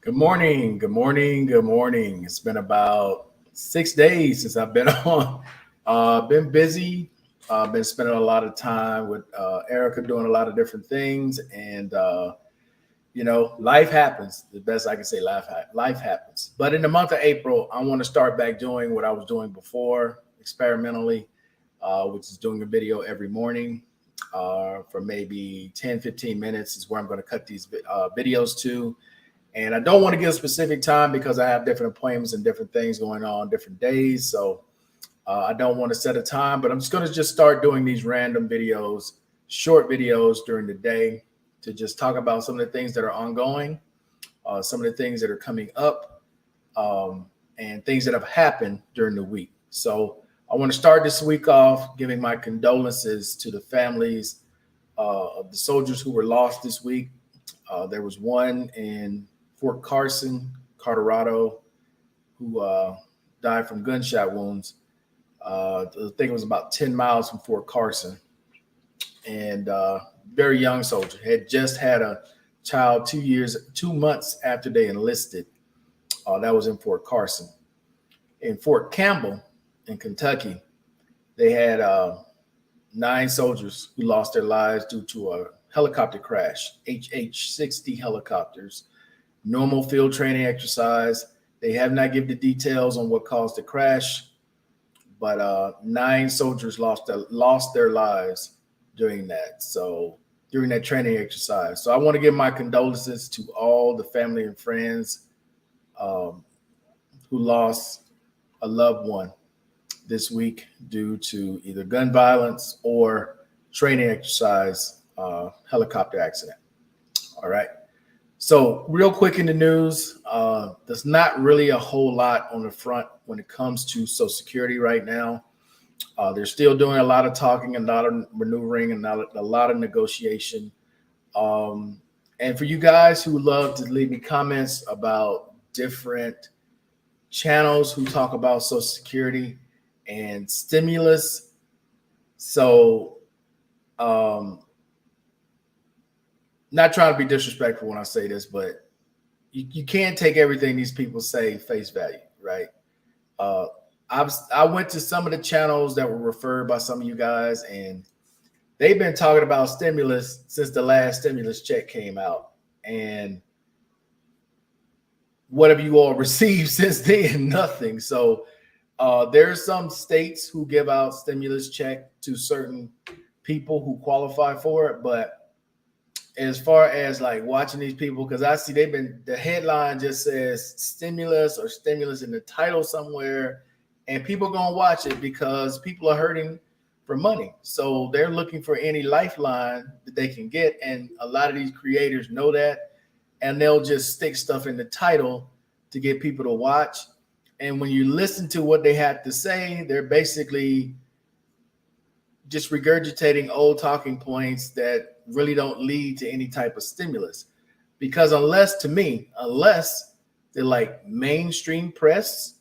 Good morning. Good morning. Good morning. It's been about 6 days since I've been on. Been busy. Been spending a lot of time with Erica doing a lot of different things. And, life happens. The best I can say, life happens. But in the month of April, I want to start back doing what I was doing before experimentally, which is doing a video every morning for maybe 10, 15 minutes is where I'm going to cut these videos to. And I don't want to give a specific time because I have different appointments and different things going on different days. So I don't want to set a time, but I'm just going to just start doing these random videos, short videos during the day to just talk about some of the things that are ongoing, some of the things that are coming up, and things that have happened during the week. So I want to start this week off giving my condolences to the families of the soldiers who were lost this week. There was one in Fort Carson, Colorado, who died from gunshot wounds. I think it was about 10 miles from Fort Carson. And very young soldier, had just had a child 2 months after they enlisted. That was in Fort Carson. In Fort Campbell in Kentucky, they had 9 soldiers who lost their lives due to a helicopter crash, HH-60 helicopters, normal field training exercise. They have not given the details on what caused the crash, but 9 soldiers lost their lives during that. So during that training exercise. So I want to give my condolences to all the family and friends who lost a loved one this week due to either gun violence or training exercise helicopter accident. All right. So real quick in the news, there's not really a whole lot on the front when it comes to Social Security right now. They're still doing a lot of talking, a lot of maneuvering, and a lot of negotiation. And for you guys who love to leave me comments about different channels who talk about Social Security and stimulus. So, not trying to be disrespectful when I say this, but you can't take everything these people say face value, right? I went to some of the channels that were referred by some of you guys, and they've been talking about stimulus since the last stimulus check came out. And what have you all received since then? Nothing. So there's some states who give out stimulus check to certain people who qualify for it, but as far as like watching these people, because I see the headline just says stimulus or stimulus in the title somewhere, and people are going to watch it because people are hurting for money. So they're looking for any lifeline that they can get. And a lot of these creators know that, and they'll just stick stuff in the title to get people to watch. And when you listen to what they have to say, they're basically just regurgitating old talking points that really don't lead to any type of stimulus. Because unless they're like mainstream press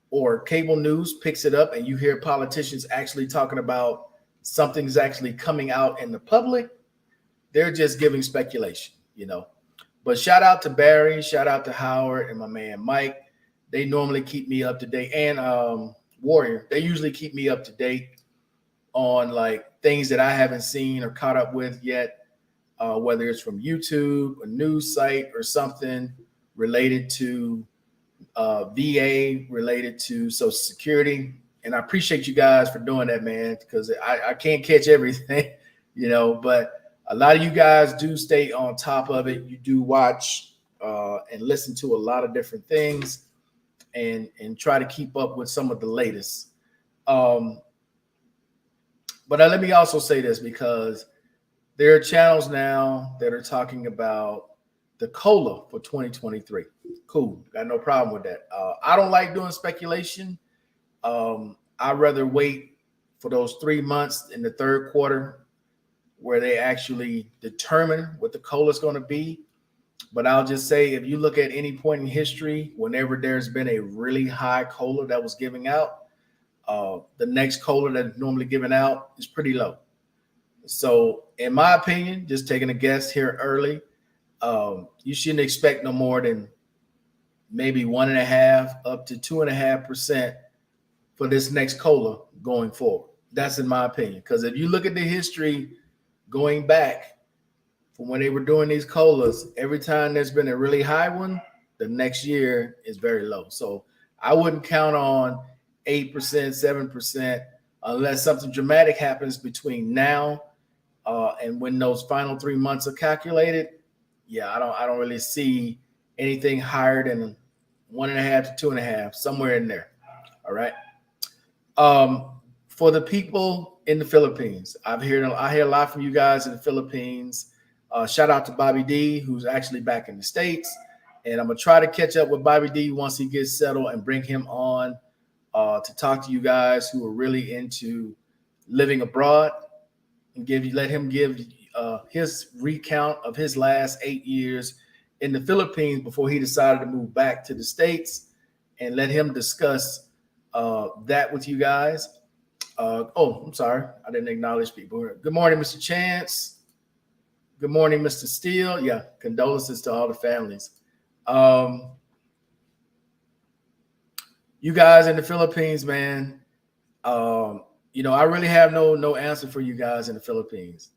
or cable news picks it up and you hear politicians actually talking about something's actually coming out in the public, they're just giving speculation, But shout out to Barry, shout out to Howard and my man Mike. They normally keep me up to date, and Warrior. They usually keep me up to date on like things that I haven't seen or caught up with yet, whether it's from YouTube, a news site, or something related to VA, related to Social Security. And I appreciate you guys for doing that, man, because I can't catch everything, but a lot of you guys do stay on top of it. You do watch and listen to a lot of different things and try to keep up with some of the latest. But let me also say this, because there are channels now that are talking about the COLA for 2023. Cool. Got no problem with that. I don't like doing speculation. I'd rather wait for those 3 months in the third quarter where they actually determine what the COLA is going to be. But I'll just say, if you look at any point in history, whenever there's been a really high COLA that was giving out, the next COLA that's normally given out is pretty low. So in my opinion, just taking a guess here early, you shouldn't expect no more than maybe 1.5 up to 2.5% for this next COLA going forward. That's in my opinion. Because if you look at the history going back from when they were doing these COLAs, every time there's been a really high one, the next year is very low. So I wouldn't count on 8%, 7%, unless something dramatic happens between now and when those final 3 months are calculated. Yeah, I don't really see anything higher than 1.5 to 2.5, somewhere in there. All right. For the people in the Philippines, I hear a lot from you guys in the Philippines. Shout out to Bobby D, who's actually back in the States. And I'm going to try to catch up with Bobby D once he gets settled and bring him on to talk to you guys who are really into living abroad and let him give his recount of his last 8 years in the Philippines before he decided to move back to the States, and let him discuss that with you guys. I'm sorry. I didn't acknowledge people. Good morning, Mr. Chance. Good morning, Mr. Steele. Yeah, condolences to all the families. You guys in the Philippines, man, I really have no answer for you guys in the Philippines.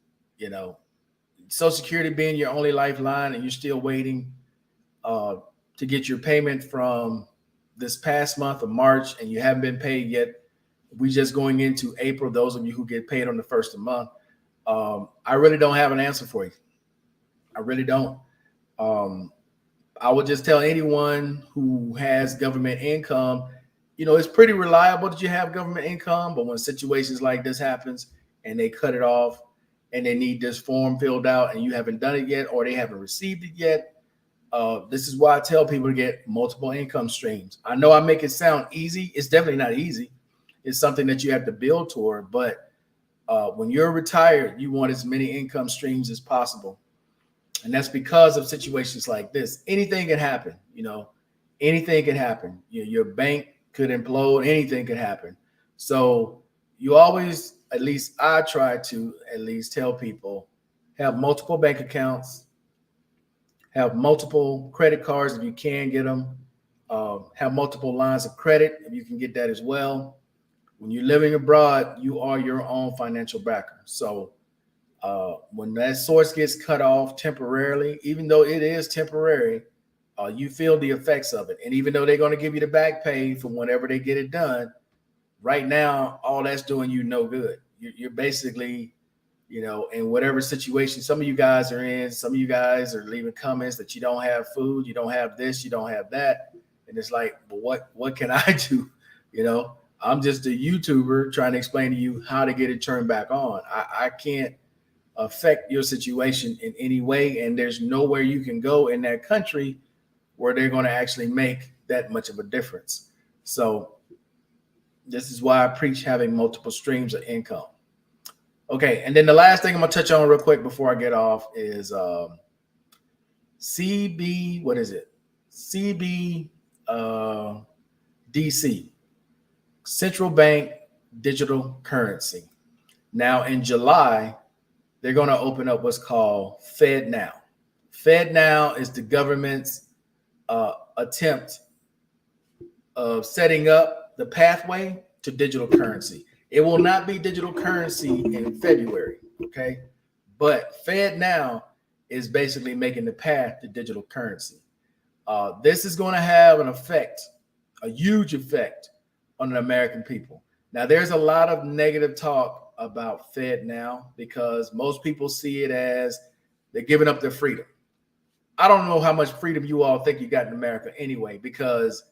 Social Security being your only lifeline, and you're still waiting to get your payment from this past month of March, and you haven't been paid yet. We just going into April. Those of you who get paid on the first of the month, I really don't have an answer for you. I really don't. I would just tell anyone who has government income, it's pretty reliable that you have government income, but when situations like this happens and they cut it off and they need this form filled out and you haven't done it yet, or they haven't received it yet, this is why I tell people to get multiple income streams. I know I make it sound easy. It's definitely not easy. It's something that you have to build toward, but when you're retired, you want as many income streams as possible. And that's because of situations like this. Anything can happen, anything can happen. Your bank could implode, anything could happen. So you always, at least I try to at least tell people, have multiple bank accounts, have multiple credit cards if you can get them, have multiple lines of credit if you can get that as well. When you're living abroad, you are your own financial backer. So when that source gets cut off temporarily, even though it is temporary, you feel the effects of it. And even though they're going to give you the back pay from whenever they get it done, right now, all that's doing you no good. You're basically, in whatever situation some of you guys are in, some of you guys are leaving comments that you don't have food, you don't have this, you don't have that. And it's like, well, what can I do? I'm just a YouTuber trying to explain to you how to get it turned back on. I can't affect your situation in any way, and there's nowhere you can go in that country where they're going to actually make that much of a difference. So this is why I preach having multiple streams of income. Okay, and then the last thing I'm going to touch on real quick before I get off is CB, what is it? CBDC, Central Bank Digital Currency. Now in July, they're going to open up what's called FedNow. FedNow is the government's attempt of setting up the pathway to digital currency. It will not be digital currency in February, okay? But FedNow is basically making the path to digital currency. This is going to have an effect, a huge effect on the American people. Now, there's a lot of negative talk about FedNow because most people see it as they're giving up their freedom. I don't know how much freedom you all think you got in America anyway, because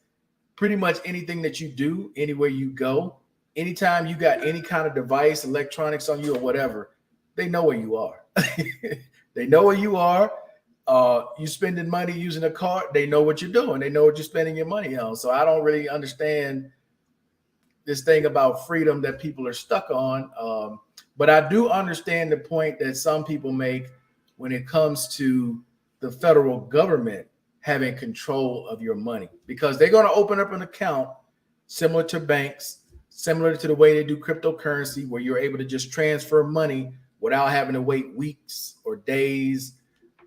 pretty much anything that you do, anywhere you go, anytime you got any kind of device, electronics on you or whatever, they know where you are. They know where you are. You spending money using a card, they know what you're doing. They know what you're spending your money on. So I don't really understand this thing about freedom that people are stuck on. But I do understand the point that some people make when it comes to the federal government having control of your money, because they're going to open up an account similar to banks, similar to the way they do cryptocurrency, where you're able to just transfer money without having to wait weeks or days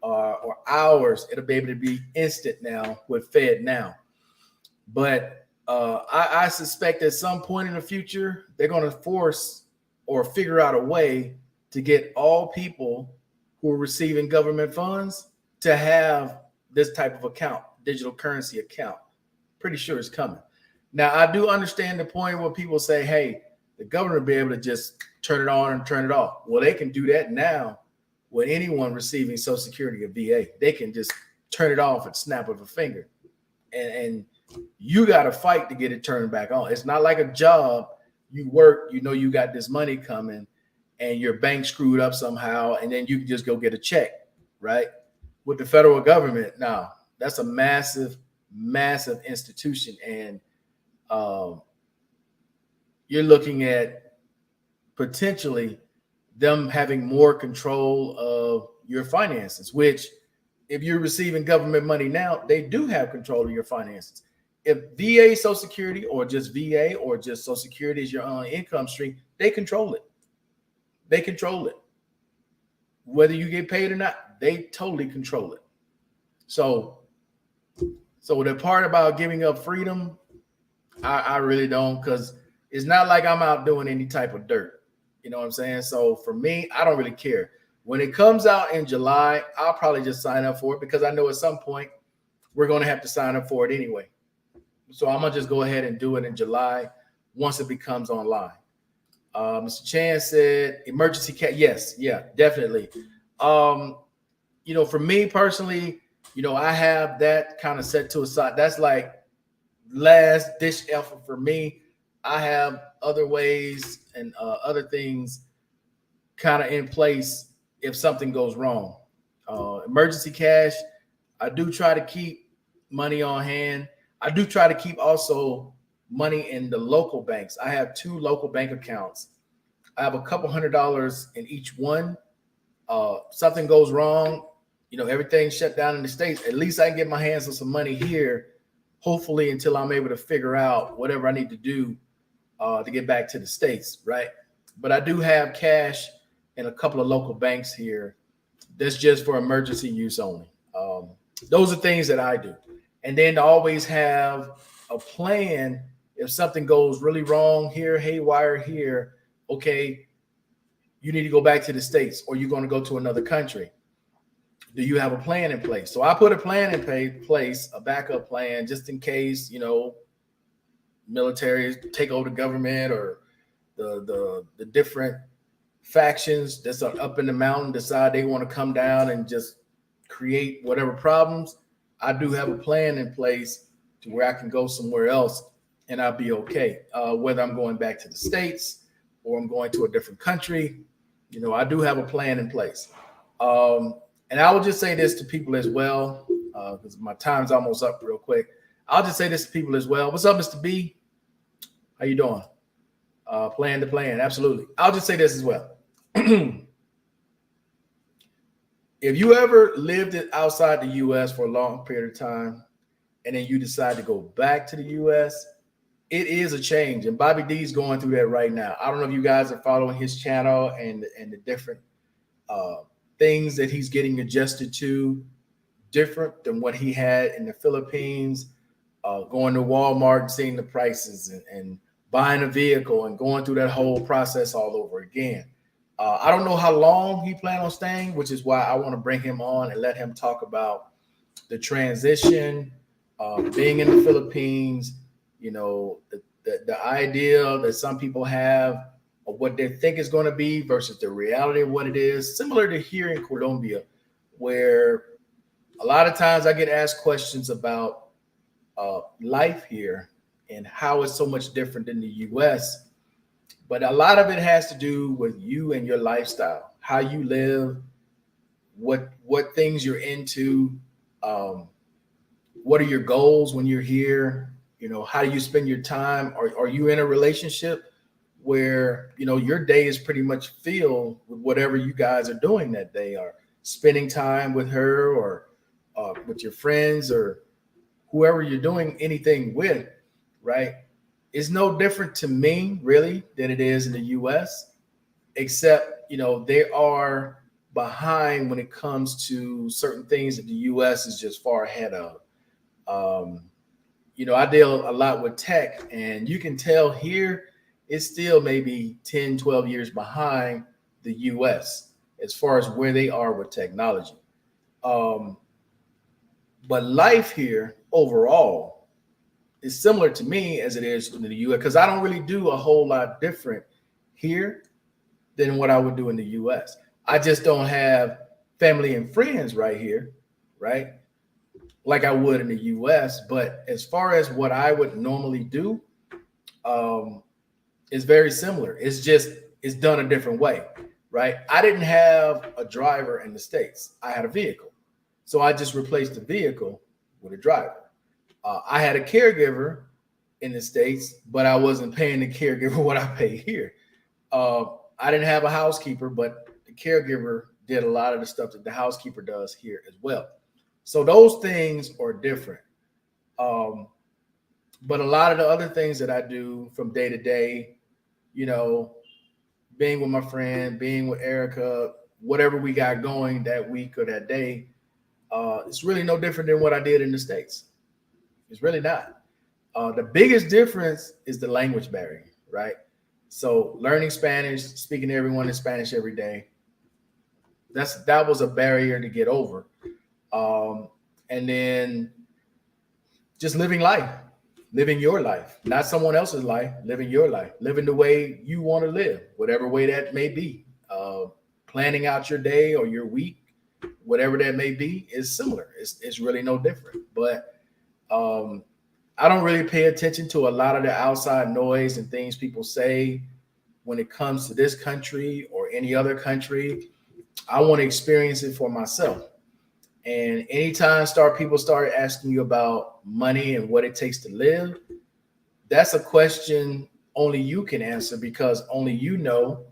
or hours. It'll be able to be instant now with FedNow. But I suspect at some point in the future, they're going to force or figure out a way to get all people who are receiving government funds to have this type of account, digital currency account. Pretty sure it's coming. Now, I do understand the point where people say, hey, the government will be able to just turn it on and turn it off. Well, they can do that now with anyone receiving Social Security or VA. They can just turn it off at snap of a finger. And you got to fight to get it turned back on. It's not like a job. You work, you know you got this money coming, and your bank screwed up somehow, and then you can just go get a check, right? With the federal government, now that's a massive, massive institution, and you're looking at potentially them having more control of your finances, which if you're receiving government money now, they do have control of your finances. If VA Social Security or just VA or just Social Security is your own income stream, they control it. They control it. Whether you get paid or not, they totally control it. So the part about giving up freedom, I really don't, because it's not like I'm out doing any type of dirt. You know what I'm saying? So for me, I don't really care. When it comes out in July, I'll probably just sign up for it because I know at some point we're going to have to sign up for it anyway. So I'm going to just go ahead and do it in July once it becomes online. Mr. Chan said emergency cash. Yes, yeah, definitely. For me personally, I have that kind of set to a side. That's like last ditch effort for me. I have other ways and other things kind of in place if something goes wrong. Emergency cash, I do try to keep money on hand. I do try to keep also money in the local banks. I have 2 local bank accounts. I have a couple $100s in each one. Something goes wrong, everything's shut down in the States. At least I can get my hands on some money here, hopefully until I'm able to figure out whatever I need to do to get back to the States, right? But I do have cash in a couple of local banks here. That's just for emergency use only. Those are things that I do. And then to always have a plan if something goes really wrong here, haywire here, okay, you need to go back to the States or you're going to go to another country. Do you have a plan in place? So I put a plan in place, a backup plan, just in case, military take over the government or the different factions that's up in the mountain decide they want to come down and just create whatever problems. I do have a plan in place to where I can go somewhere else and I'll be okay. Whether I'm going back to the States or I'm going to a different country, I do have a plan in place. And I will just say this to people as well, because my time's almost up real quick. I'll just say this to people as well. What's up, Mr. B? How you doing? Plan to plan, absolutely. I'll just say this as well. If you ever lived outside the U.S. for a long period of time, and then you decide to go back to the U.S., it is a change. And Bobby D's going through that right now. I don't know if you guys are following his channel and the different things that he's getting adjusted to, different than what he had in the Philippines, going to Walmart and seeing the prices and buying a vehicle and going through that whole process all over again. I don't know how long he planned on staying, which is why I want to bring him on and let him talk about the transition, being in the Philippines, the idea that some people have of what they think is going to be versus the reality of what it is, similar to here in Colombia, where a lot of times I get asked questions about life here and how it's so much different than the US. But a lot of it has to do with you and your lifestyle, how you live, what things you're into, what are your goals when you're here, how do you spend your time? Are you in a relationship where, your day is pretty much filled with whatever you guys are doing that day, or spending time with her or with your friends or whoever you're doing anything with, right? It's no different to me, really, than it is in the U.S., except, they are behind when it comes to certain things that the U.S. is just far ahead of. I deal a lot with tech, and you can tell here it's still maybe 10, 12 years behind the US as far as where they are with technology. Um, but life here overall is similar to me as it is in the US because I don't really do a whole lot different here than what I would do in the US. I just don't have family and friends right here, right? Like I would in the US. But as far as what I would normally do, um, it's very similar. It's just it's done a different way, right? I didn't have a driver in the States. I had a vehicle. So I just replaced the vehicle with a driver. I had a caregiver in the States, but I wasn't paying the caregiver what I pay here. Uh, I didn't have a housekeeper, but the caregiver did a lot of the stuff that the housekeeper does here as well. So those things are different. Um, but a lot of the other things that I do from day to day, you know, being with my friend, being with Erica, whatever we got going that week or that day, it's really no different than what I did in the States. It's really not. The biggest difference is the language barrier, right? So learning Spanish, speaking to everyone in Spanish every day, that was a barrier to get over. And then just living life, living your life, not someone else's life, living your life, living the way you want to live, whatever way that may be. Planning out your day or your week, whatever that may be, is similar. It's really no different. But I don't really pay attention to a lot of the outside noise and things people say when it comes to this country or any other country. I want to experience it for myself. And anytime people start asking you about money and what it takes to live, that's a question only you can answer because only you know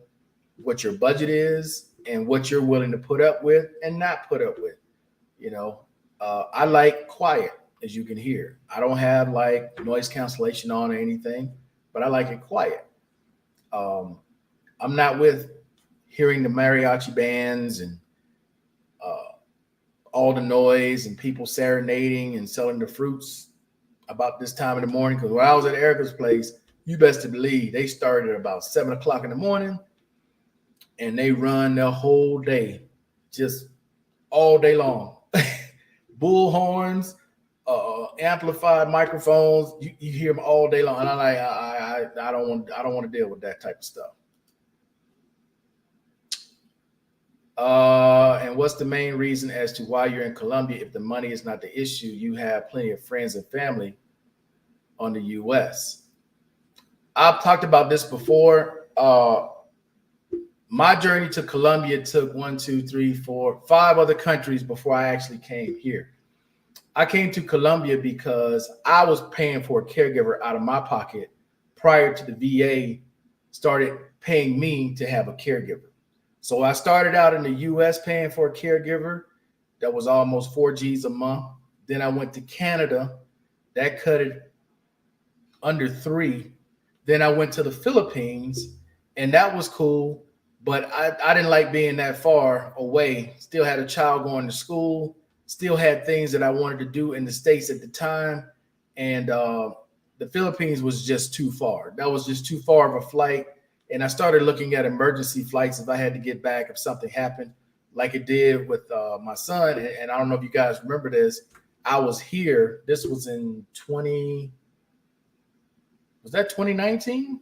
what your budget is and what you're willing to put up with and not put up with. You know, I like quiet, as you can hear. I don't have like noise cancellation on or anything, but I like it quiet. Um, I'm not with hearing the mariachi bands and uh, all the noise and people serenading and selling the fruits about this time in the morning. Because when I was at Erica's place, you best to believe they started at about 7 o'clock in the morning and they run their whole day, just all day long. Bull horns, amplified microphones. You hear them all day long, and I don't want to deal with that type of stuff. And what's the main reason as to why you're in Colombia? If the money is not the issue, you have plenty of friends and family on the U.S. I've talked about this before. My journey to Colombia took 1, 2, 3, 4, 5 other countries before I actually came here. I came to Colombia because I was paying for a caregiver out of my pocket prior to the VA started paying me to have a caregiver. So I started out in the US paying for a caregiver that was almost 4 G's a month. Then I went to Canada, that cut it under 3. Then I went to the Philippines, and that was cool. But I didn't like being that far away. Still had a child going to school, still had things that I wanted to do in the States at the time. And the Philippines was just too far. That was just too far of a flight. And I started looking at emergency flights if I had to get back, if something happened, like it did with my son. And I don't know if you guys remember this. I was here. This was in was that 2019?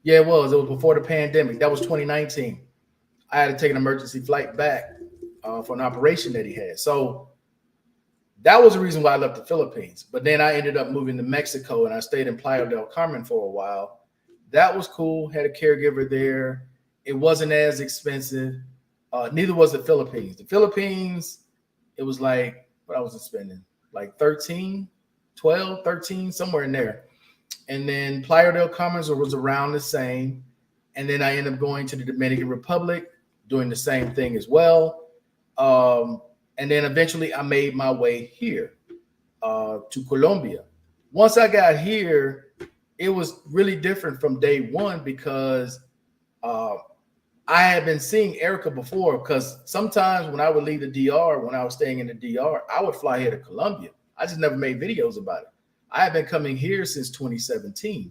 Yeah, it was. It was before the pandemic. That was 2019. I had to take an emergency flight back for an operation that he had. So that was the reason why I left the Philippines. But then I ended up moving to Mexico, and I stayed in Playa del Carmen for a while. That was cool. Had a caregiver there. It wasn't as expensive. Neither was the Philippines. The Philippines, it was like, what I was spending? Like 13, 12, 13, somewhere in there. And then Playa del Carmen was around the same. And then I ended up going to the Dominican Republic, doing the same thing as well. And then eventually I made my way here to Colombia. Once I got here, it was really different from day one because I had been seeing Erica before, because sometimes when I would leave the DR, when I was staying in the DR, I would fly here to Colombia. I just never made videos about it. I have been coming here since 2017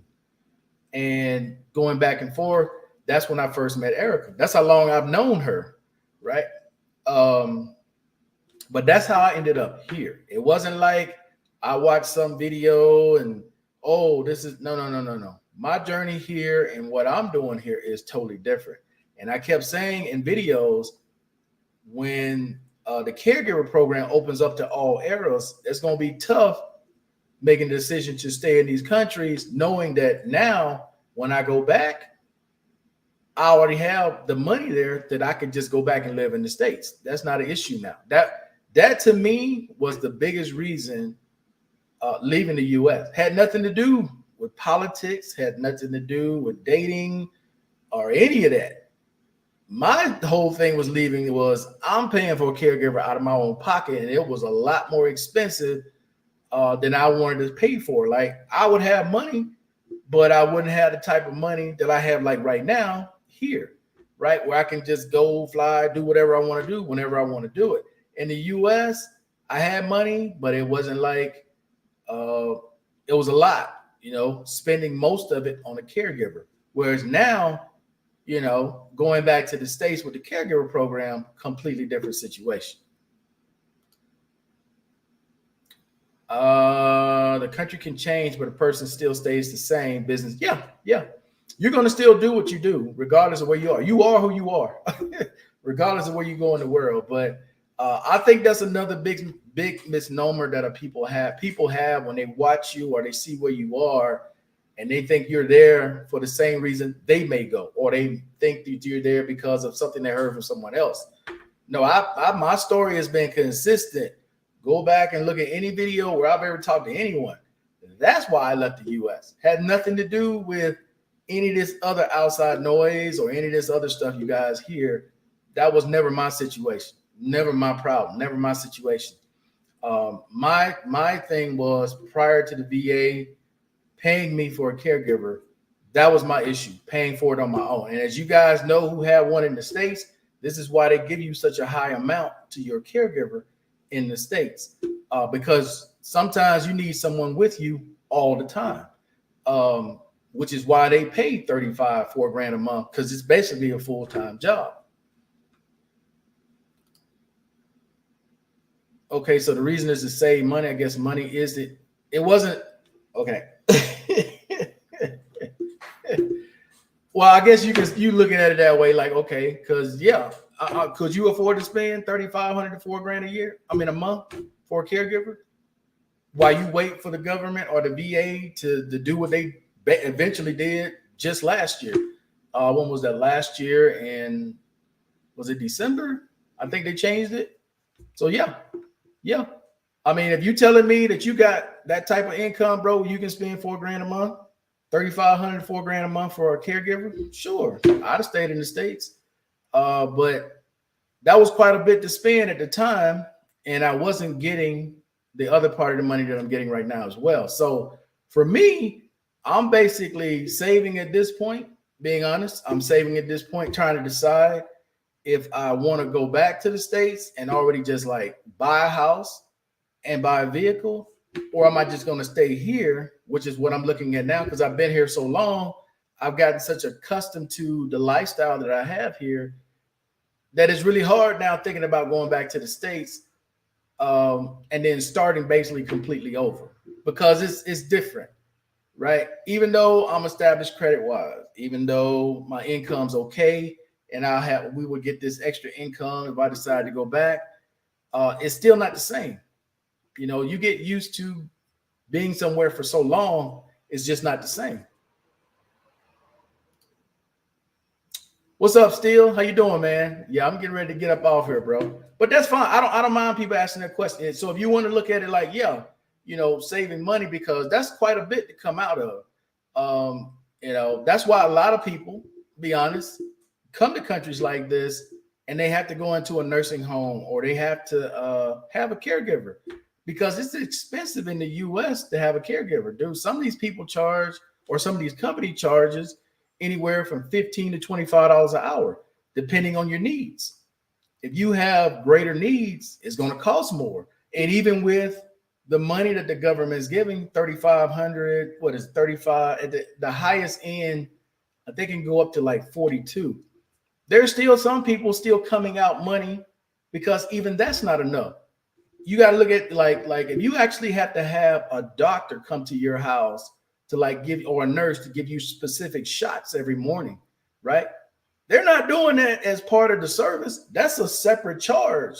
and going back and forth. That's when I first met Erica. That's how long I've known her, right? Um, but that's how I ended up here. It wasn't like I watched some video and oh, this is no. My journey here and what I'm doing here is totally different. And I kept saying in videos, when the caregiver program opens up to all eras, it's going to be tough making the decision to stay in these countries, knowing that now when I go back, I already have the money there that I could just go back and live in the States. That's not an issue now. That to me was the biggest reason leaving the U.S. Had nothing to do with politics, had nothing to do with dating or any of that. My whole thing was leaving was I'm paying for a caregiver out of my own pocket, and it was a lot more expensive than I wanted to pay for. Like I would have money, but I wouldn't have the type of money that I have like right now here, right? Where I can just go fly, do whatever I want to do whenever I want to do it. In the US, I had money, but it wasn't like it was a lot, spending most of it on a caregiver. Whereas now, going back to the States with the caregiver program, completely different situation. The country can change, but a person still stays the same. Business, yeah. You're going to still do what you do, regardless of where you are. You are who you are, regardless of where you go in the world. But I think that's another big misnomer that people have. People have when they watch you or they see where you are, and they think you're there for the same reason they may go, or they think that you're there because of something they heard from someone else. No, my story has been consistent. Go back and look at any video where I've ever talked to anyone. That's why I left the U.S. Had nothing to do with any of this other outside noise or any of this other stuff you guys hear. That was never my situation. Never my problem. Never my situation. My thing was prior to the VA paying me for a caregiver. That was my issue, paying for it on my own. And as you guys know who have one in the States, this is why they give you such a high amount to your caregiver in the States, because sometimes you need someone with you all the time, which is why they pay $35,000-$4,000 a month, because it's basically a full-time job. Okay, so the reason is to save money. I guess money is it. It wasn't okay. Well, I guess you looking at it that way, like okay, because could you afford to spend $3,500 to $4,000 a year? I mean, a month for a caregiver, while you wait for the government or the VA to do what they eventually did just last year. When was that? Last year, and was it December? I think they changed it. So yeah. I mean, if you telling me that you got that type of income, bro, you can spend $4,000 a month, $3,500 to $4,000 a month for a caregiver. Sure, I'd have stayed in the States, but that was quite a bit to spend at the time, and I wasn't getting the other part of the money that I'm getting right now as well. So for me, I'm basically saving at this point. Being honest, I'm saving at this point, trying to decide if I want to go back to the States and already just like buy a house and buy a vehicle, or am I just going to stay here, which is what I'm looking at now, because I've been here so long. I've gotten such accustomed to the lifestyle that I have here that it's really hard now thinking about going back to the States and then starting basically completely over, because it's different, right? Even though I'm established credit-wise, even though my income's okay, and we would get this extra income if I decide to go back, it's still not the same. You get used to being somewhere for so long, it's just not the same. What's up, Steele? How you doing, man? Yeah, I'm getting ready to get up off here, bro. But that's fine. I don't mind people asking that question. So if you want to look at it like, saving money, because that's quite a bit to come out of. That's why a lot of people, be honest, come to countries like this and they have to go into a nursing home, or they have to have a caregiver, because it's expensive in the US to have a caregiver. Dude, some of these people charge, or some of these company charges anywhere from $15 to $25 an hour, depending on your needs. If you have greater needs, it's going to cost more. And even with the money that the government is giving, 3,500, what is 35 at the highest end, I think it can go up to like 42. There's still some people still coming out money because even that's not enough. You got to look at like if you actually have to have a doctor come to your house to like give, or a nurse to give you specific shots every morning, right? They're not doing that as part of the service. That's a separate charge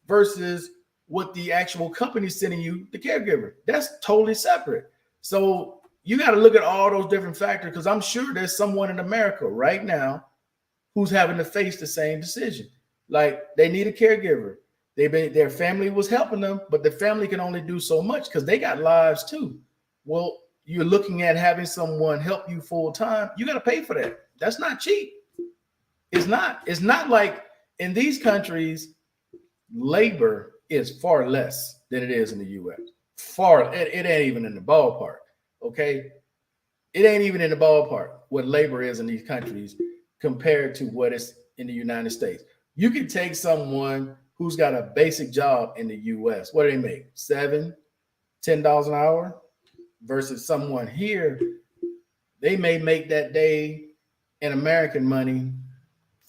versus what the actual company sending you, the caregiver. That's totally separate. So you got to look at all those different factors, because I'm sure there's someone in America right now who's having to face the same decision. Like they need a caregiver. Their family was helping them, but the family can only do so much because they got lives too. Well, you're looking at having someone help you full time. You got to pay for that. That's not cheap. It's not. It's not like in these countries, labor is far less than it is in the U.S. It ain't even in the ballpark. Okay, it ain't even in the ballpark what labor is in these countries compared to what is in the United States. You can take someone who's got a basic job in the U.S. What do they make? $7, $10 an hour, versus someone here, they may make that day in American money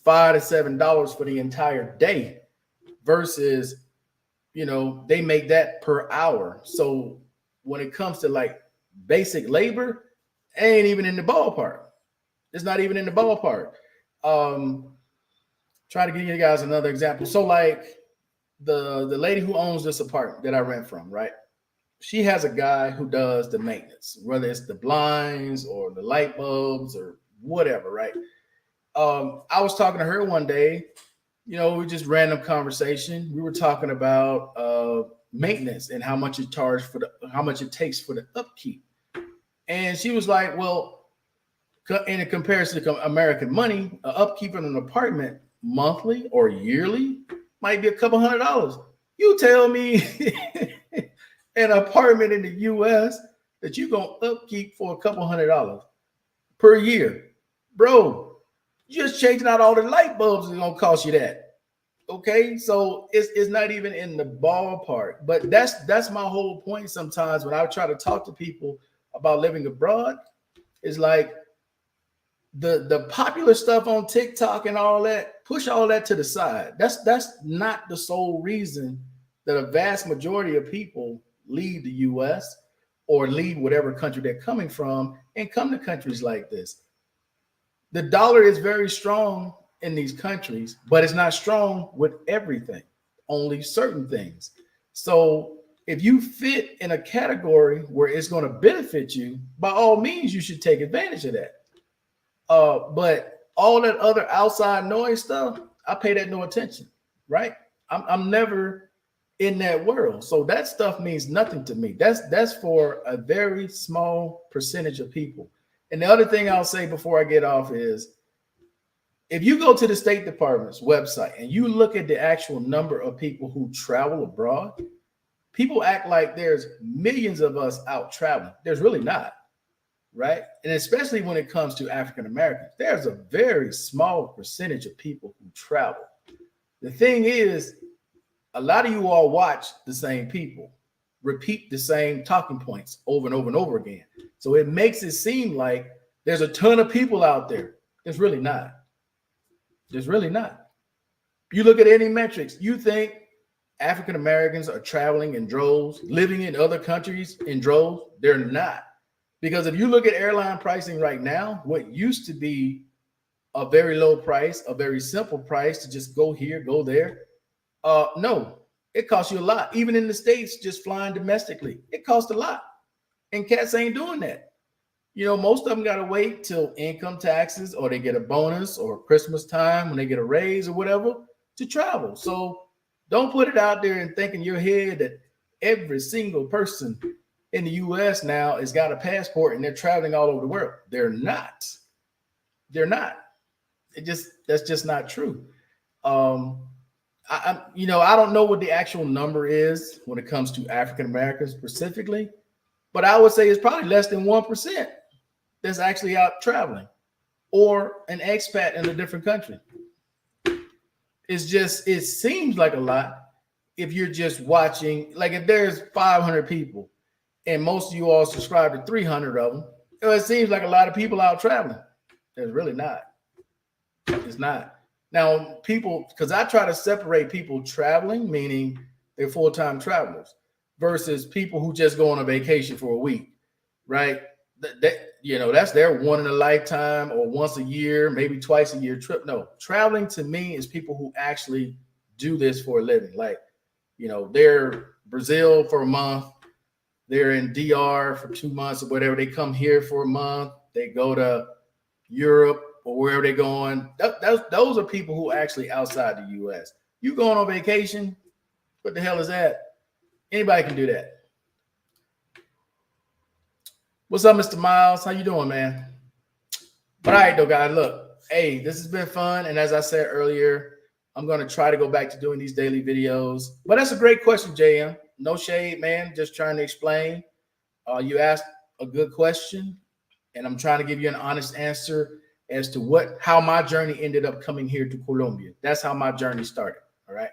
$5 to $7 for the entire day, versus, you know, they make that per hour. So when it comes to like basic labor, it ain't even in the ballpark. It's not even in the ballpark. Try to give you guys another example. So like the lady who owns this apartment that I rent from, right? She has a guy who does the maintenance, whether it's the blinds or the light bulbs or whatever, right? I was talking to her one day, you know, we just random conversation. We were talking about maintenance and how much it takes for the upkeep. And she was like, well, in comparison to American money, upkeep in an apartment monthly or yearly might be a couple $100. You tell me an apartment in the US that you're going to upkeep for a couple $100 per year. Bro, just changing out all the light bulbs is going to cost you that. Okay, so it's not even in the ballpark. But that's my whole point sometimes when I try to talk to people about living abroad. Is like the popular stuff on TikTok and all that, push all that to the side. That's not the sole reason that a vast majority of people leave the US or leave whatever country they're coming from and come to countries like this. The dollar is very strong in these countries, but it's not strong with everything, only certain things. So if you fit in a category where it's going to benefit you, by all means, you should take advantage of that. But all that other outside noise stuff, I pay that no attention, right? I'm never in that world. So that stuff means nothing to me. That's for a very small percentage of people. And the other thing I'll say before I get off is, if you go to the State Department's website and you look at the actual number of people who travel abroad, people act like there's millions of us out traveling. There's really not, right? And especially when it comes to African Americans, there's a very small percentage of people who travel. The thing is, a lot of you all watch the same people, repeat the same talking points over and over and over again. So it makes it seem like there's a ton of people out there. There's really not. There's really not. You look at any metrics, you think African Americans are traveling in droves, living in other countries in droves. They're not. Because if you look at airline pricing right now, what used to be a very low price, a very simple price to just go here, go there, no, it costs you a lot. Even in the States, just flying domestically, it costs a lot. And cats ain't doing that. You know, most of them got to wait till income taxes or they get a bonus or Christmas time when they get a raise or whatever to travel. So don't put it out there and think in your head that every single person in the U.S. now has got a passport and they're traveling all over the world. They're not. They're not. That's just not true. I don't know what the actual number is when it comes to African Americans specifically, but I would say it's probably less than 1% that's actually out traveling or an expat in a different country. It seems like a lot. if you're just watching, like if there's 500 people and most of you all subscribe to 300 of them, it seems like a lot of people out traveling. There's really not. It's not. Now, people, because I try to separate people traveling, meaning they're full-time travelers, versus people who just go on a vacation for a week, right? That's their one in a lifetime or once a year, maybe twice a year trip. No, traveling to me is people who actually do this for a living. Like, they're Brazil for a month, they're in DR for 2 months or whatever. They come here for a month, they go to Europe or wherever they're going. Those are people who are actually outside the U.S. You going on vacation? What the hell is that? Anybody can do that. What's up, Mr. Miles? How you doing, man? But all right, though, guys, look, hey, this has been fun. And as I said earlier, I'm going to try to go back to doing these daily videos. But that's a great question, JM. No shade, man. Just trying to explain. You asked a good question, and I'm trying to give you an honest answer as to how my journey ended up coming here to Colombia. That's how my journey started. All right.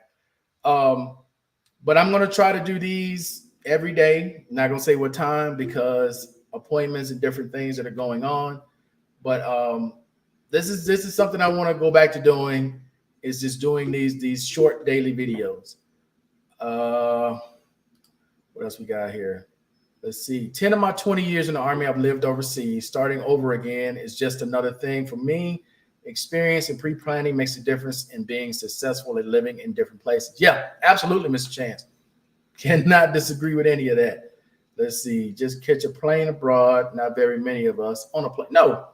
But I'm going to try to do these every day. I'm not going to say what time because appointments and different things that are going on. But this is something I want to go back to doing, is just doing these short daily videos. What else we got here? Let's see. 10 of my 20 years in the Army, I've lived overseas. Starting over again is just another thing for me. Experience and pre-planning makes a difference in being successful at living in different places. Yeah, absolutely, Mr. Chance. Cannot disagree with any of that. Let's see. Just catch a plane abroad. Not very many of us on a plane. No,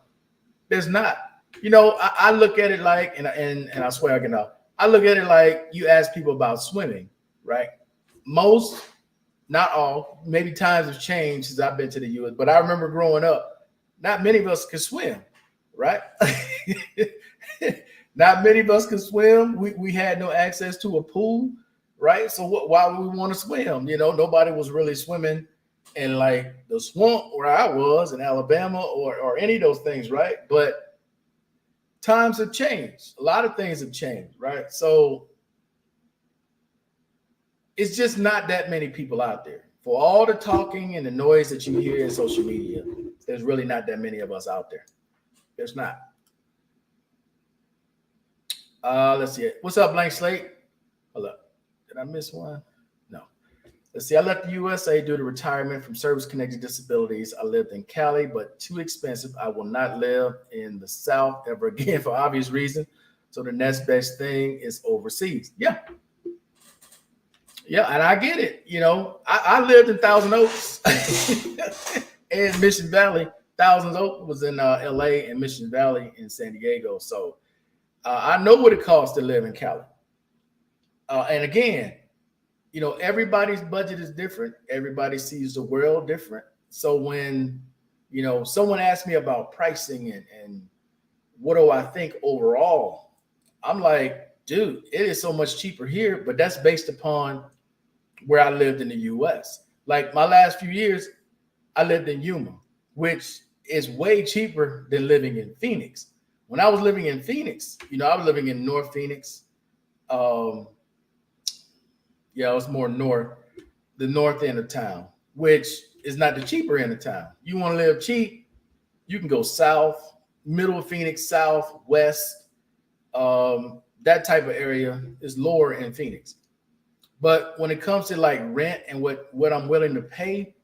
there's not. I look at it like, and I swear I can know. I look at it like you ask people about swimming, right? Most, not all, maybe times have changed since I've been to the U.S., but I remember growing up, not many of us could swim, right? Not many of us could swim. We had no access to a pool, right? So why would we want to swim? Nobody was really swimming in like the swamp where I was in Alabama or any of those things, right? But times have changed. A lot of things have changed, right? So it's just not that many people out there. For all the talking and the noise that you hear in social media, there's really not that many of us out there. There's not. Let's see it. What's up, Blank Slate? Hold up. Did I miss one? No. Let's see. I left the USA due to retirement from service-connected disabilities. I lived in Cali, but too expensive. I will not live in the South ever again for obvious reasons. So the next best thing is overseas. Yeah. Yeah, and I get it. I lived in Thousand Oaks and Mission Valley. Thousand Oaks was in LA and Mission Valley in San Diego. So I know what it costs to live in Cali. And again, everybody's budget is different. Everybody sees the world different. So when, someone asks me about pricing and what do I think overall, I'm like, dude, it is so much cheaper here, but that's based upon where I lived in the US. Like my last few years, I lived in Yuma, which is way cheaper than living in Phoenix. When I was living in Phoenix, I was living in North Phoenix. It was more north, the north end of town, which is not the cheaper end of town. You want to live cheap, you can go south, middle of Phoenix, south, west. That type of area is lower in Phoenix. But when it comes to like rent and what I'm willing to pay,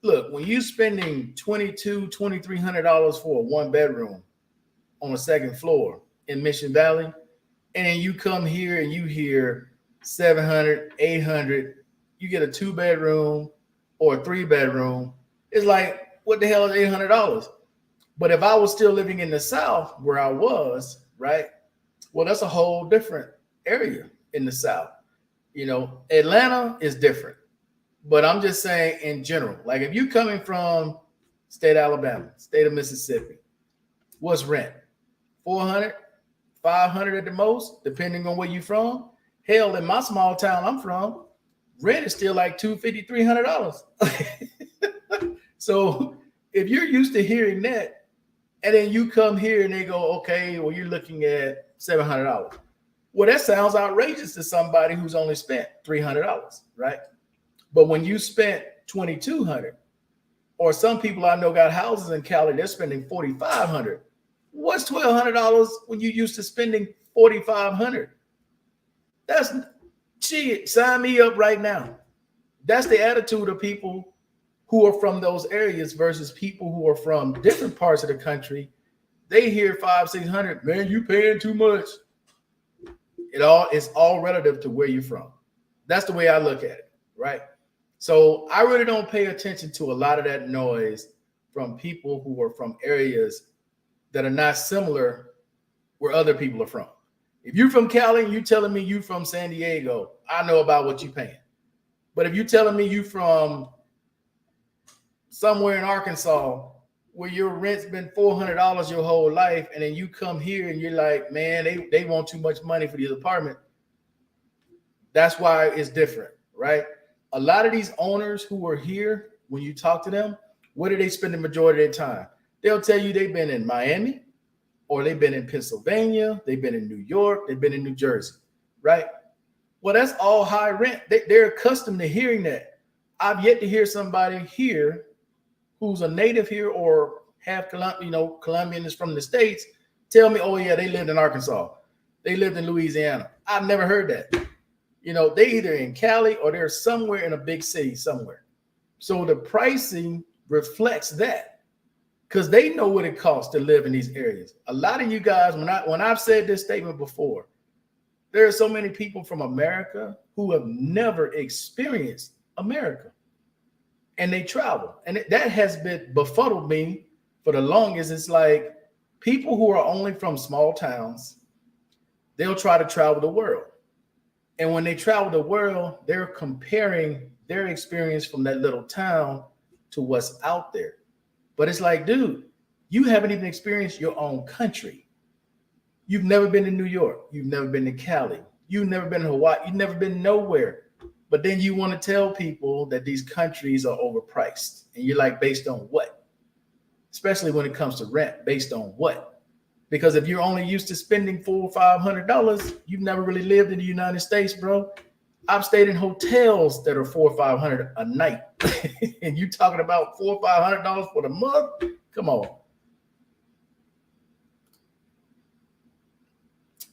look, when you're spending $2,300 for a one bedroom on a second floor in Mission Valley, and then you come here and you hear 700, 800, you get a 2-bedroom or a 3-bedroom. It's like, what the hell is $800? But if I was still living in the South where I was, right? Well, that's a whole different area in the South. Atlanta is different, but I'm just saying in general, like if you're coming from state of Alabama, state of Mississippi, what's rent? 400, 500 at the most, depending on where you're from. Hell, in my small town I'm from, rent is still like $250, $300. So if you're used to hearing that, and then you come here and they go, okay, well, you're looking at $700. Well, that sounds outrageous to somebody who's only spent $300, right? But when you spent $2,200, or some people I know got houses in Cali, they're spending $4,500. What's $1,200 when you used to spending $4,500? That's shit. Sign me up right now. That's the attitude of people who are from those areas versus people who are from different parts of the country. They hear 500-600, man, you paying too much. It's all relative to where you're from. That's the way I look at it, right? So I really don't pay attention to a lot of that noise from people who are from areas that are not similar where other people are from. If you're from Cali and you're telling me you from San Diego, I know about what you're paying. But if you're telling me you from somewhere in Arkansas where your rent's been $400 your whole life, and then you come here and you're like, man, they want too much money for the apartment. That's why it's different, right? A lot of these owners who are here, when you talk to them, where do they spend the majority of their time? They'll tell you they've been in Miami, or they've been in Pennsylvania, they've been in New York, they've been in New Jersey, right? Well, that's all high rent. They're accustomed to hearing that. I've yet to hear somebody here who's a native here or have Colombians from the States tell me, oh yeah, they lived in Arkansas, they lived in Louisiana. I've never heard that. They either in Cali or they're somewhere in a big city somewhere. So the pricing reflects that because they know what it costs to live in these areas. A lot of you guys, when I've said this statement before, there are so many people from America who have never experienced America. And they travel. And that has been befuddled me for the longest. It's like people who are only from small towns, they'll try to travel the world. And when they travel the world, they're comparing their experience from that little town to what's out there. But it's like, dude, you haven't even experienced your own country. You've never been to New York. You've never been to Cali. You've never been to Hawaii. You've never been nowhere. But then you want to tell people that these countries are overpriced. And you're like, based on what? Especially when it comes to rent, based on what? Because if you're only used to spending $400 or $500, you've never really lived in the United States, bro. I've stayed in hotels that are $400 or $500 a night. And you talking about $400 or $500 for the month? Come on.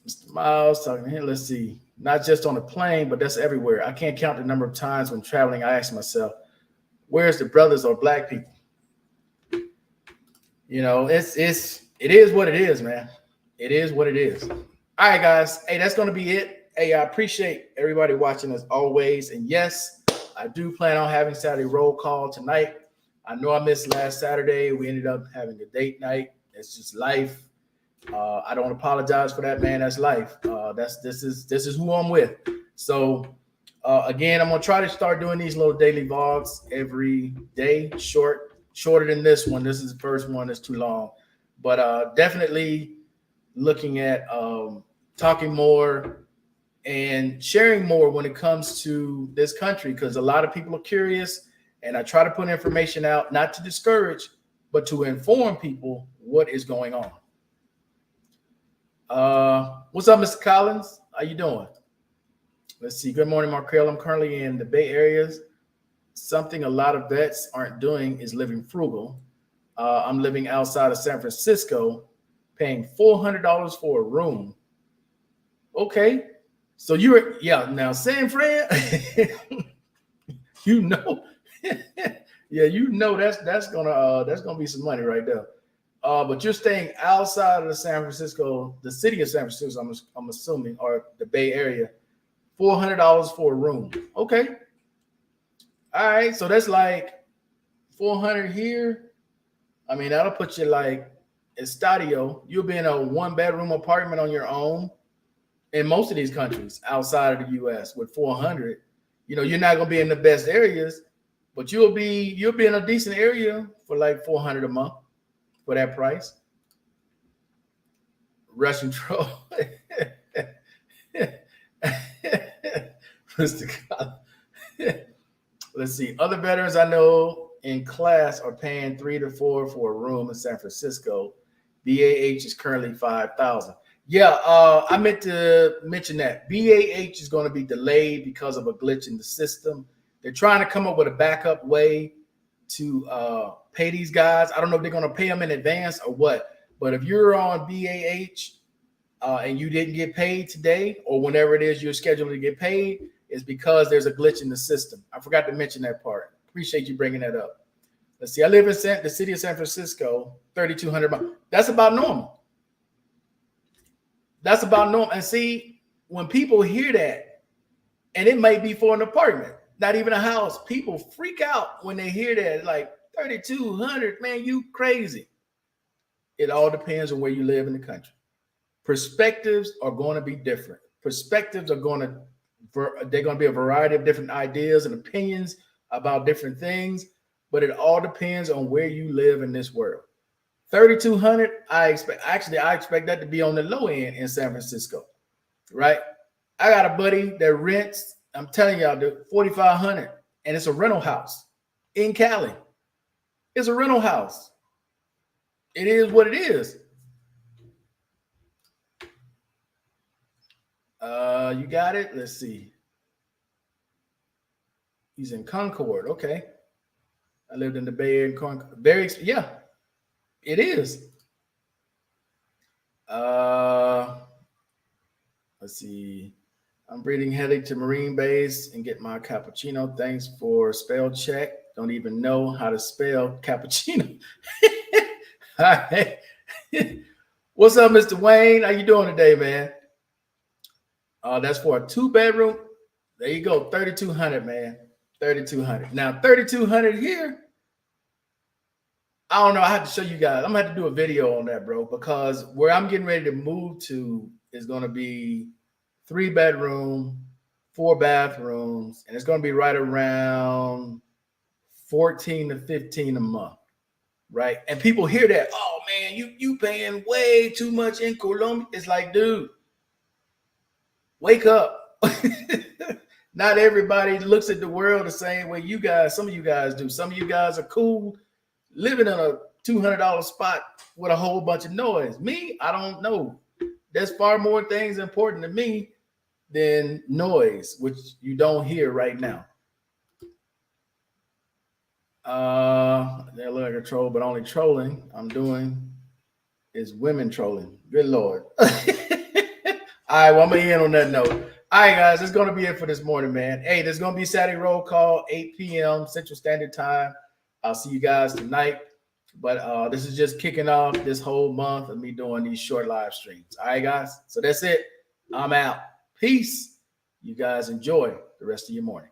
Mr. Miles talking here. Let's see. Not just on the plane, but that's everywhere. I can't count the number of times when traveling, I ask myself, where's the brothers or black people? It is what it is, man. It is what it is. All right, guys. Hey, that's going to be it. Hey, I appreciate everybody watching as always. And yes, I do plan on having Saturday roll call tonight. I know I missed last Saturday. We ended up having a date night. It's just life. I don't apologize for that, man. That's life. This is who I'm with. So again, I'm gonna try to start doing these little daily vlogs every day, shorter than this one. This is the first one that's too long, but definitely looking at talking more and sharing more when it comes to this country, because a lot of people are curious, and I try to put information out, not to discourage, but to inform people what is going on. What's up, Mr. Collins? How you doing? Let's see. Good morning, Markel. I'm currently in the Bay Areas. Something a lot of vets aren't doing is living frugal. I'm living outside of San Francisco, paying $400 for a room. Okay. So now San Fran, that's gonna be some money right there. But you're staying outside of the city of San Francisco, I'm assuming, or the Bay Area, $400 for a room. Okay. All right. So that's like $400 here. I mean, that'll put you like Estadio. You'll be in a 1-bedroom apartment on your own in most of these countries outside of the US with $400. You're not going to be in the best areas, but you'll be in a decent area for like $400 a month. For that price. Russian troll. Mr. Collins. Let's see. Other veterans I know in class are paying $3 to $4 for a room in San Francisco. BAH is currently $5,000. Yeah, I meant to mention that BAH is going to be delayed because of a glitch in the system. They're trying to come up with a backup way to pay these guys. I don't know if they're going to pay them in advance or what, but if you're on BAH and you didn't get paid today or whenever it is you're scheduled to get paid, it's because there's a glitch in the system. I forgot to mention that part. Appreciate you bringing that up. Let's see. I live in the city of San Francisco, 3,200 miles. That's about normal. That's about normal. And see, when people hear that, and it may be for an apartment, not even a house, people freak out when they hear that. Like 3,200, man, you crazy. It all depends on where you live in the country. Perspectives are going to be different. Perspectives are going to, they're going to be a variety of different ideas and opinions about different things, but it all depends on where you live in this world. 3,200, I expect that to be on the low end in San Francisco, right? I got a buddy that rents, I'm telling y'all, the 4,500, and it's a rental house in Cali. It's a rental house. It is what it is. You got it? Let's see. He's in Concord. Okay. I lived in the Bay Area in Concord. Yeah, it is. Let's see. I'm breathing headache to Marine Base and get my cappuccino. Thanks for spell check. Don't even know how to spell cappuccino. Hi. What's up, Mr. Wayne? How you doing today, man? That's for a 2-bedroom. There you go, 3,200, man. 3,200. Now, 3,200 here. I don't know. I have to show you guys. I'm gonna have to do a video on that, bro, because where I'm getting ready to move to is gonna be 3-bedroom, 4 bathrooms, and it's gonna be right around 14 to 15 a month, right? And people hear that, oh man, you paying way too much in Colombia. It's like, dude, wake up. Not everybody looks at the world the same way you guys, some of you guys do. Some of you guys are cool living in a $200 spot with a whole bunch of noise. Me, I don't know. There's far more things important to me than noise, which you don't hear right now. They look like a troll, but only trolling I'm doing is women trolling. Good Lord. All right, well, I'm going to end on that note. All right, guys, that's going to be it for this morning, man. Hey, there's going to be Saturday roll call, 8 p.m. Central Standard Time. I'll see you guys tonight. But this is just kicking off this whole month of me doing these short live streams. All right, guys. So that's it. I'm out. Peace. You guys enjoy the rest of your morning.